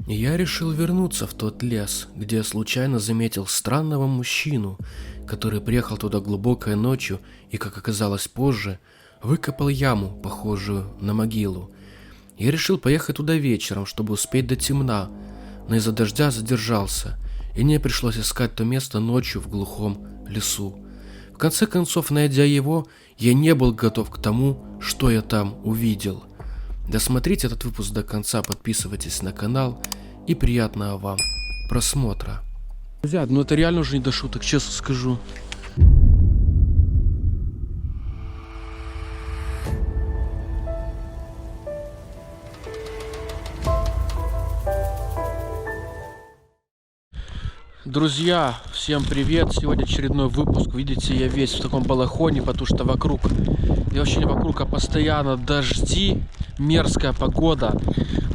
И я решил вернуться в тот лес, где я случайно заметил странного мужчину, который приехал туда глубокой ночью и, как оказалось позже, выкопал яму, похожую на могилу. Я решил поехать туда вечером, чтобы успеть до темна, но из-за дождя задержался, и мне пришлось искать то место ночью в глухом лесу. В конце концов, найдя его, я не был готов к тому, что я там увидел. Досмотрите этот выпуск до конца, подписывайтесь на канал и приятного вам просмотра. Друзья, ну это реально уже не до шуток, честно скажу. Друзья, всем привет! Сегодня очередной выпуск. Видите, я весь в таком балахоне, потому что вокруг, и вообще не вокруг, а постоянно дожди, мерзкая погода.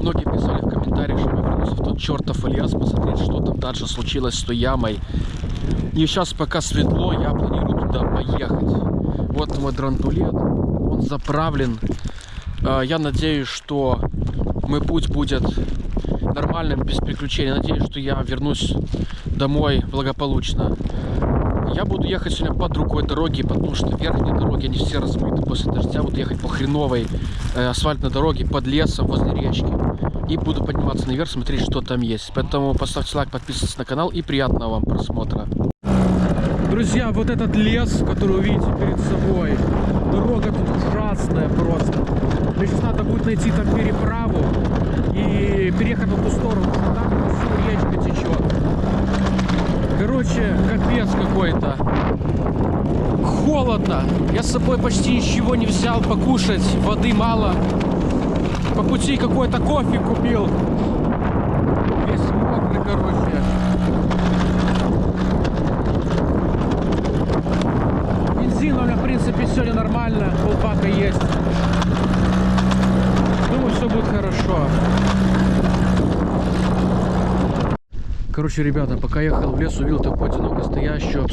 Многие писали в комментариях, что я вернулся в тот чертов лес, посмотреть, что там дальше случилось с той ямой. И сейчас пока светло, я планирую туда поехать. Вот мой драндулет, он заправлен. Я надеюсь, что мой путь будет нормальным, без приключений. Надеюсь, что я вернусь домой благополучно. Я буду ехать сегодня по другой дороге, потому что верхние дороги, они все разбиты после дождя. Буду ехать по хреновой асфальтной дороге под лесом, возле речки. И буду подниматься наверх, смотреть, что там есть. Поэтому поставьте лайк, подписывайтесь на канал и приятного вам просмотра. Друзья, вот этот лес, который вы видите перед собой, дорога тут ужасная просто. Мне сейчас надо будет найти там переправу и переехать на ту сторону, потому что там всю речка течет. Короче, капец какой-то. Холодно. Я с собой почти ничего не взял покушать, воды мало. По пути какой-то кофе купил. Весь мокрый, короче. Бензин у меня, в принципе, сегодня нормально. Полбака есть. Думаю, все будет хорошо. Короче, ребята, пока ехал в лес, увидел такую одиноко стоящую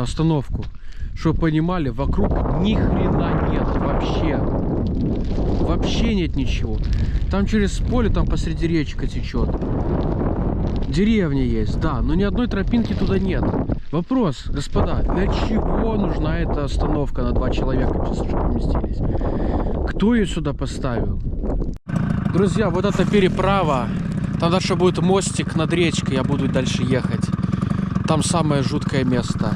остановку. Чтобы вы понимали, вокруг ни хрена нет вообще. Вообще нет ничего. Там через поле, там посреди речка течет. Деревня есть, да, но ни одной тропинки туда нет. Вопрос, господа, для чего нужна эта остановка на 2 человека, чтобы поместились? Кто ее сюда поставил? Друзья, вот эта переправа. Там дальше будет мостик над речкой, я буду дальше ехать. Там самое жуткое место.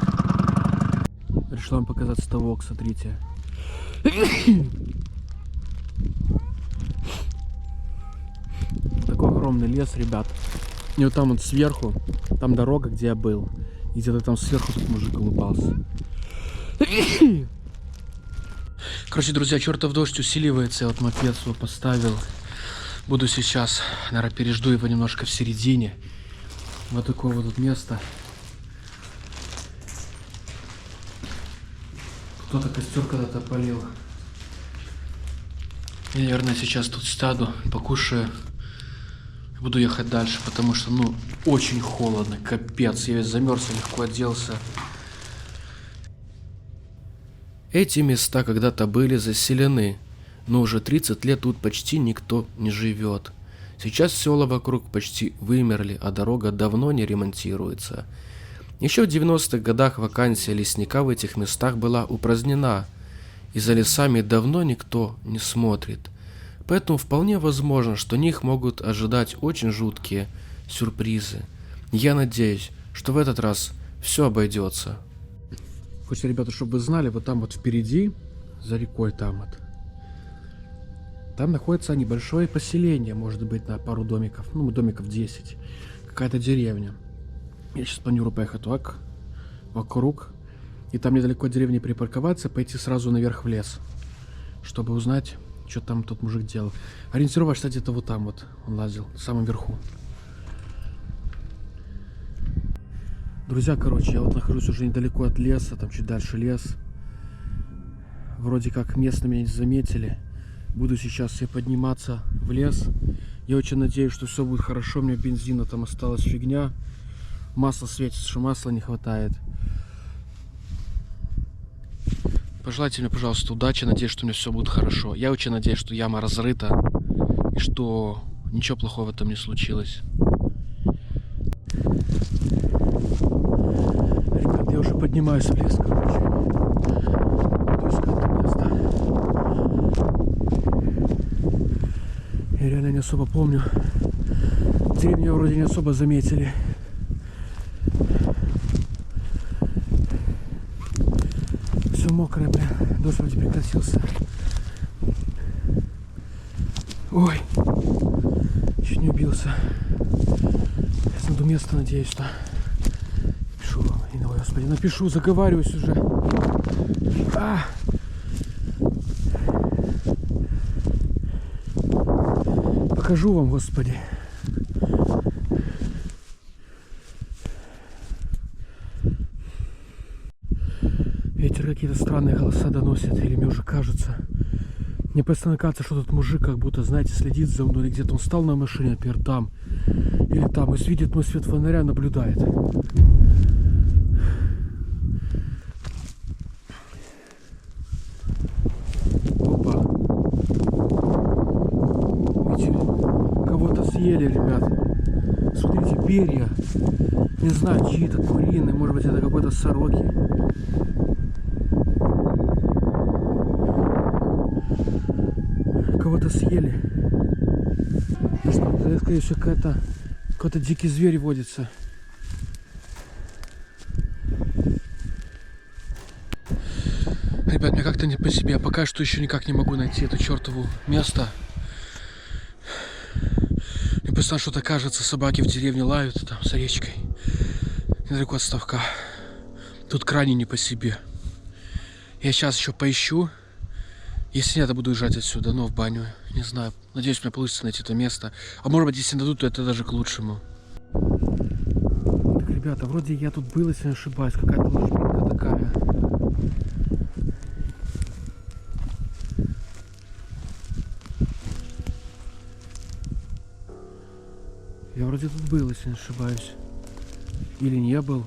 Решил вам показать ставок, смотрите. Такой огромный лес, ребят. И вот там вот сверху, там дорога, где я был. И где-то там сверху тут мужик улыбался. Короче, друзья, чертов дождь усиливается. Я вот мопед свой поставил. Буду сейчас, наверное, пережду его немножко в середине. Вот такое вот тут место. Кто-то костер когда-то полил. Я, наверное, сейчас тут сяду, покушаю. Буду ехать дальше, потому что, ну, очень холодно, капец. Я весь замерз, легко оделся. Эти места когда-то были заселены. Но уже 30 лет тут почти никто не живет. Сейчас села вокруг почти вымерли, а дорога давно не ремонтируется. Еще в 90-х годах вакансия лесника в этих местах была упразднена, и за лесами давно никто не смотрит. Поэтому вполне возможно, что них могут ожидать очень жуткие сюрпризы. Я надеюсь, что в этот раз все обойдется. Хоть, ребята, чтобы вы знали, вот там вот впереди, за рекой там вот, там находится небольшое поселение, может быть, на пару домиков, ну, домиков 10. Какая-то деревня. Я сейчас планирую поехать так, вокруг. И там недалеко от деревни припарковаться, пойти сразу наверх в лес. Чтобы узнать, что там тот мужик делал. Ориентировать, кстати, где-то вот там вот он лазил, в самом верху. Друзья, короче, я вот нахожусь уже недалеко от леса, там чуть дальше лес. Вроде как местные меня не заметили. Буду сейчас все подниматься в лес. Я очень надеюсь, что все будет хорошо. У меня бензина там осталась фигня. Масло светится, что масла не хватает. Пожелайте мне, пожалуйста, удачи. Надеюсь, что у меня все будет хорошо. Я очень надеюсь, что яма разрыта. И что Ничего плохого там не случилось. Ребят, я уже поднимаюсь в лес, короче. Буду искать это место. Я реально не особо помню. Деревню вроде не особо заметили. Все мокрое, бля. Дождь вроде прекратился. Ой, чуть не убился. Сейчас найду место, надеюсь, что... Пишу, ой, господи, напишу, заговариваюсь уже. Покажу вам, господи. Ветер какие-то странные голоса доносит, или мне уже кажется. Мне постоянно кажется, что тут мужик как будто, знаете, следит за мной, или где-то он встал на машине, например, там, или там, и видит мой свет фонаря, наблюдает. Опа. Видите, кого-то съели, ребят. Смотрите, перья. Не знаю, чьи-то куриные, может быть, это какой-то сороки. Кого-то съели. Это, скорее всего, какой-то дикий зверь водится. Ребят, мне как-то не по себе. Я пока что еще никак не могу найти это чертову место. Мне постоянно что-то кажется, собаки в деревне лают там за речкой. Недалеко от ставка. Тут крайне не по себе. Я сейчас еще поищу. Если нет, я буду уезжать отсюда, но в баню. Не знаю. Надеюсь, у меня получится найти это место. А может быть, если дадут, то это даже к лучшему. Так, ребята, вроде я тут был, если не ошибаюсь. Какая-то ложбинка такая. Я вроде тут был, если не ошибаюсь. Или не был.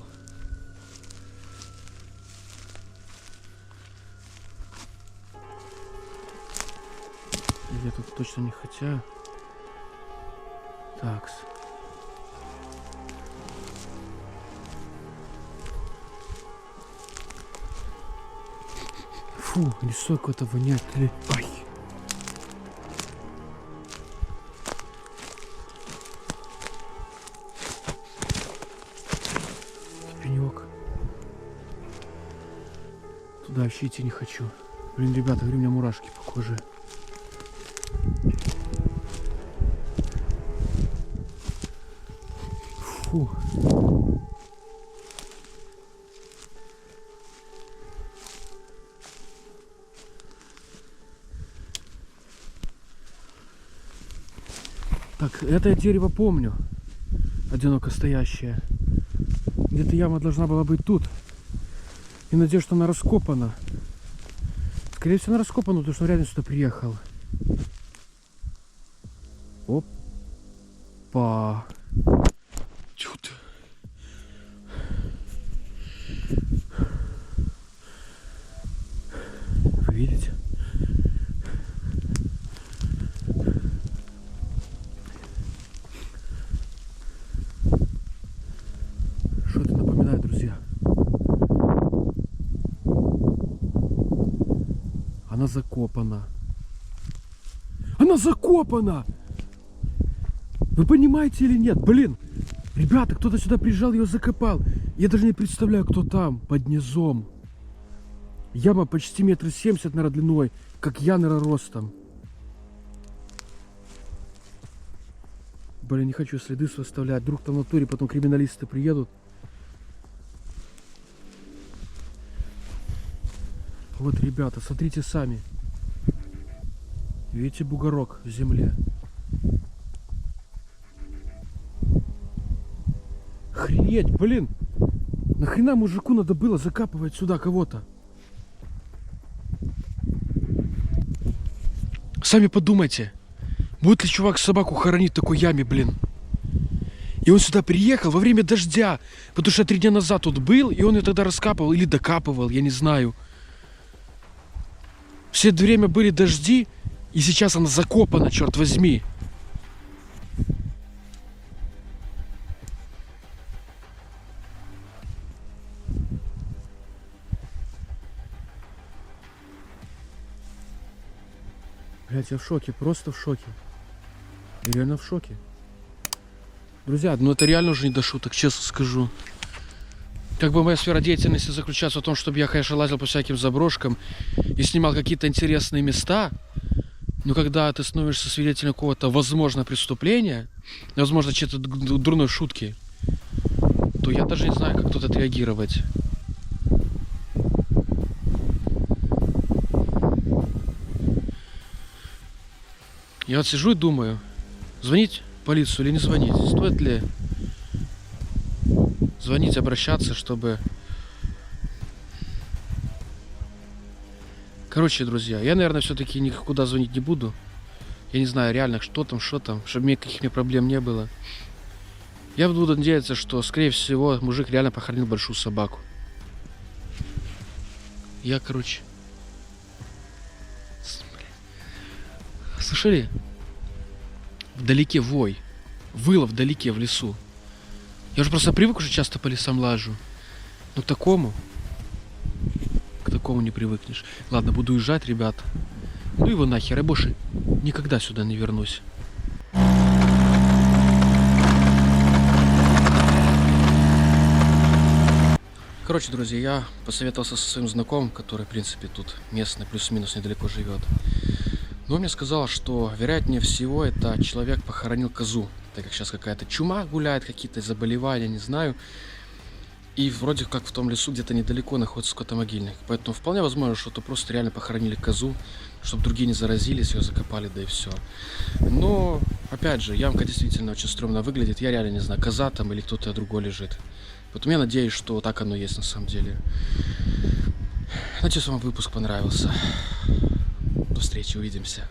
Я тут точно не хотя. Такс. Фу, лесой какой-то воняет. Или... Ай! Пенек. Туда вообще идти не хочу. Блин, ребята, говорю, у меня мурашки по коже. Фу. Так, это дерево помню. Одиноко стоящее. Где-то яма должна была быть тут. И надеюсь, что она раскопана. Скорее всего, она раскопана, потому что он реально сюда приехал. Опа. Тьфу ты. Вы видите? Что это напоминает, друзья? Она закопана. Она закопана! Вы понимаете или нет? Блин! Ребята, кто-то сюда приезжал, ее закопал. Я даже не представляю, кто там, под низом. Яма почти 1,70 м, наверное, длиной, как я, наверное, ростом. Блин, не хочу следы составлять. Вдруг там в натуре потом криминалисты приедут. Вот, ребята, смотрите сами. Видите бугорок в земле? Охренеть, блин! Нахрена мужику надо было закапывать сюда кого-то? Сами подумайте, будет ли чувак собаку хоронить в такой яме, блин? И он сюда приехал во время дождя, потому что 3 дня назад тут был, и он ее тогда раскапывал или докапывал, я не знаю. Все это время были дожди, и сейчас она закопана, черт возьми. Блять, я в шоке, просто в шоке. Я реально в шоке. Друзья, ну это реально уже не до шуток, честно скажу. Как бы моя сфера деятельности заключается в том, чтобы я, конечно, лазил по всяким заброшкам и снимал какие-то интересные места. Но когда ты становишься свидетелем какого-то, возможно, преступления, возможно, чьей-то дурной шутки, то я даже не знаю, как тут отреагировать. Я вот сижу и думаю, звонить в полицию или не звонить? Стоит ли звонить, обращаться, чтобы... Короче, друзья, я, наверное, все-таки никуда звонить не буду. Я не знаю реально, что там, чтобы никаких мне проблем не было. Я буду надеяться, что, скорее всего, мужик реально похоронил большую собаку. Я, короче... Слышали? Вдалеке вой. Выло вдалеке в лесу. Я уже просто привык, уже часто по лесам лажу. Но к такому не привыкнешь. Ладно, буду уезжать, ребят. Ну его нахер, я больше никогда сюда не вернусь. Короче, друзья, я посоветовался со своим знакомым, который, в принципе, тут местный, плюс-минус недалеко живет. Но он мне сказал, что, вероятнее всего, это человек похоронил козу. Так как сейчас какая-то чума гуляет, какие-то заболевания, не знаю. И вроде как в том лесу где-то недалеко находится скотомогильник. Поэтому вполне возможно, что это просто реально похоронили козу, чтобы другие не заразились, ее закопали, да и все. Но, опять же, ямка действительно очень стрёмно выглядит. Я реально не знаю, коза там или кто-то другой лежит. Поэтому я надеюсь, что так оно и есть на самом деле. Надеюсь, вам выпуск понравился. До встречи, увидимся.